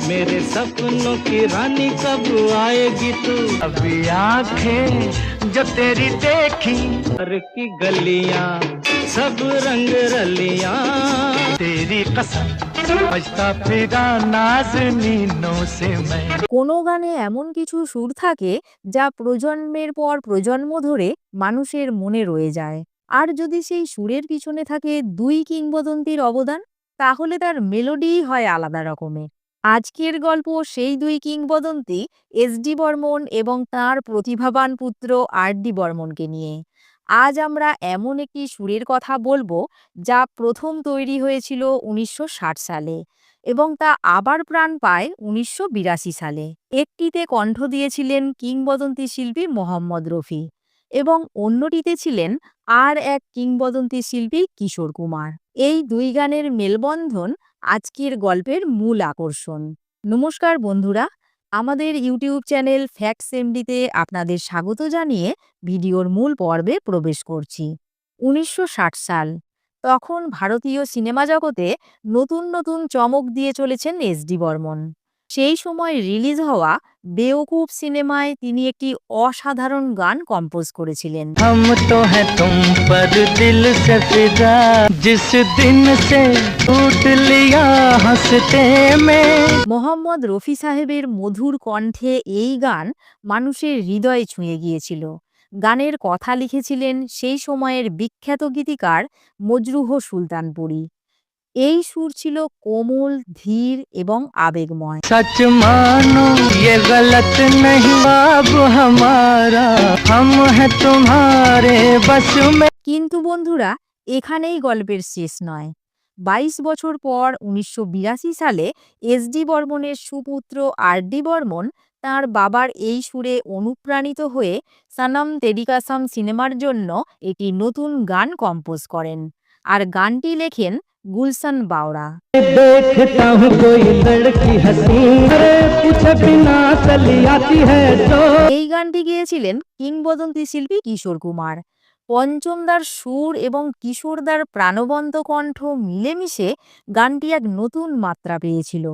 मेरे सपनों की रानी कब आएगी तू। अभी आंखें जो तेरी देखी, घर की गलियां सब रंग रलियां, तेरी कसम बजता फिरा नाज़नीनों से मैं। কোনো গানে এমন কিছু সুর থাকে যা প্রজন্মের পর প্রজন্ম ধরে মানুষের মনে রয়ে যায়। আর যদি সেই সুরের পিছনে থাকে দুই কিংবদন্তির অবদান, তাহলে তার মেলোডিই হয় আলাদা রকমের। আজকের গল্প সেই দুই কিংবদন্তি এস ডি বর্মন এবং তাঁর প্রতিভাবান পুত্র আর ডি বর্মনকে নিয়ে। আজ আমরা এমন একটি সুরের কথা বলবো যা প্রথম তৈরি হয়েছিল ১৯৬০ সালে এবং তা আবার প্রাণ পায় ১৯৮২ সালে। একটিতে কণ্ঠ দিয়েছিলেন কিংবদন্তি শিল্পী মোহাম্মদ রফি এবং অন্যটিতে ছিলেন আর এক কিংবদন্তি শিল্পী কিশোর কুমার। এই দুই গানের মেলবন্ধন আজকের গল্পের মূল আকর্ষণ। নমস্কার বন্ধুরা, আমাদের ইউটিউব চ্যানেল ফ্যাক্টস এমডিতে আপনাদের স্বাগত জানিয়ে ভিডিওর মূল পর্বে প্রবেশ করছি। ১৯৬০ সাল, তখন ভারতীয় সিনেমা জগতে নতুন নতুন চমক দিয়ে চলেছেন এস ডি বর্মন। সেই সময় রিলিজ হওয়া বেওকুফ সিনেমায় তিনি একটি অসাধারণ গান কম্পোজ করেছিলেন। हम तो है तुम पर दिल से फिदा, जिस दिन से टूट लिया हंसते में। মোহাম্মদ রফি সাহেবের মধুর কণ্ঠে এই গান মানুষের হৃদয়ে ছুঁয়ে গিয়েছিল। গানের কথা লিখেছিলেন সেই সময়ের বিখ্যাত গীতিকার মজরুহ সুলতানপুরী। এই সুর ছিল কোমল, ধীর এবং আবেগময়। सच मानो ये गलत नहीं अब हमारा, हम है तुम्हारे बस में। কিন্তু বন্ধুরা, এখানেই গল্পের শেষ নয়। ২২ বছর পর ১৯৮২ সালে এস ডি বর্মনের সুপুত্র আর ডি বর্মন তাঁর বাবার এই সুরে অনুপ্রাণিত হয়ে সনম তেরি কসম সিনেমার জন্য একটি নতুন গান কম্পোজ করেন। আর গানটি লেখেন গুলশন বাওরা। देखता हूँ कोई लड़की हंसी, अरे पूछे बिना चली आती है तो। এই গানটি গেয়েছিলেন কিংবদন্তি শিল্পী কিশোর কুমার। পঞ্চমদার সুর এবং কিশোরদার প্রাণবন্ত কণ্ঠ মিলেমিশে গানটি এক নতুন মাত্রা পেয়েছিল।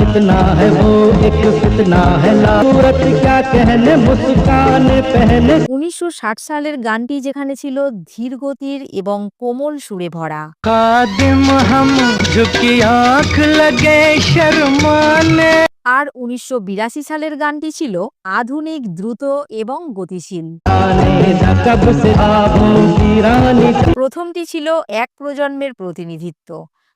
इतना है वो एक कितना है ना, सूरत क्या कहने मुस्काने पहने। ১৯৬০ সালের গানটি যেখানে ছিল ধীরগতির এবং কোমল সুরে ভরা, खादिम हम झुकी आंख लगे शर्माने। আর ১৯৮২ সালের গানটি ছিল আধুনিক, দ্রুত এবং গতিশীল। कब से ख्वाबों की रानी। প্রথমটি ছিল এক প্রজন্মের প্রতিনিধিত্ব,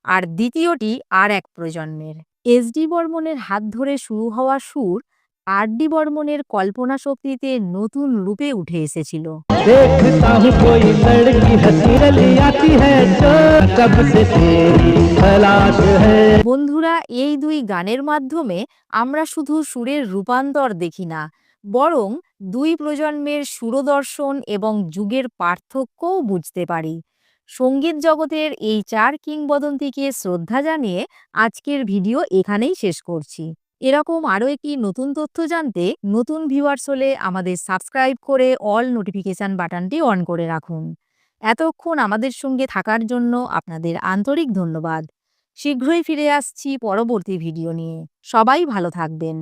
আর দ্বিতীয়টি আর এক প্রজন্মের। এস ডি বর্মনের হাত ধরে শুরু হওয়া সুর আর ডি বর্মনের কল্পনা শক্তিতে নতুন রূপে উঠে এসেছিল। देखता हूँ कोई लड़की हंसी रली आती है जो, कब से तेरी तलाश है। বন্ধুরা, এই দুই গানের মাধ্যমে আমরা শুধু সুরের রূপান্তর দেখি না, বরং দুই প্রজন্মের সুরদর্শন এবং যুগের পার্থক্যও বুঝতে পারি। সঙ্গীত জগতের এই চার কিংবদন্তিকে শ্রদ্ধা জানিয়ে আজকের ভিডিও এখানেই শেষ করছি। এরকম আরও একটি নতুন তথ্য জানতে নতুন ভিউয়ার্স হলে আমাদের সাবস্ক্রাইব করে অল নোটিফিকেশান বাটনটি অন করে রাখুন। এতক্ষণ আমাদের সঙ্গে থাকার জন্য আপনাদের আন্তরিক ধন্যবাদ। শীঘ্রই ফিরে আসছি পরবর্তী ভিডিও নিয়ে। সবাই ভালো থাকবেন।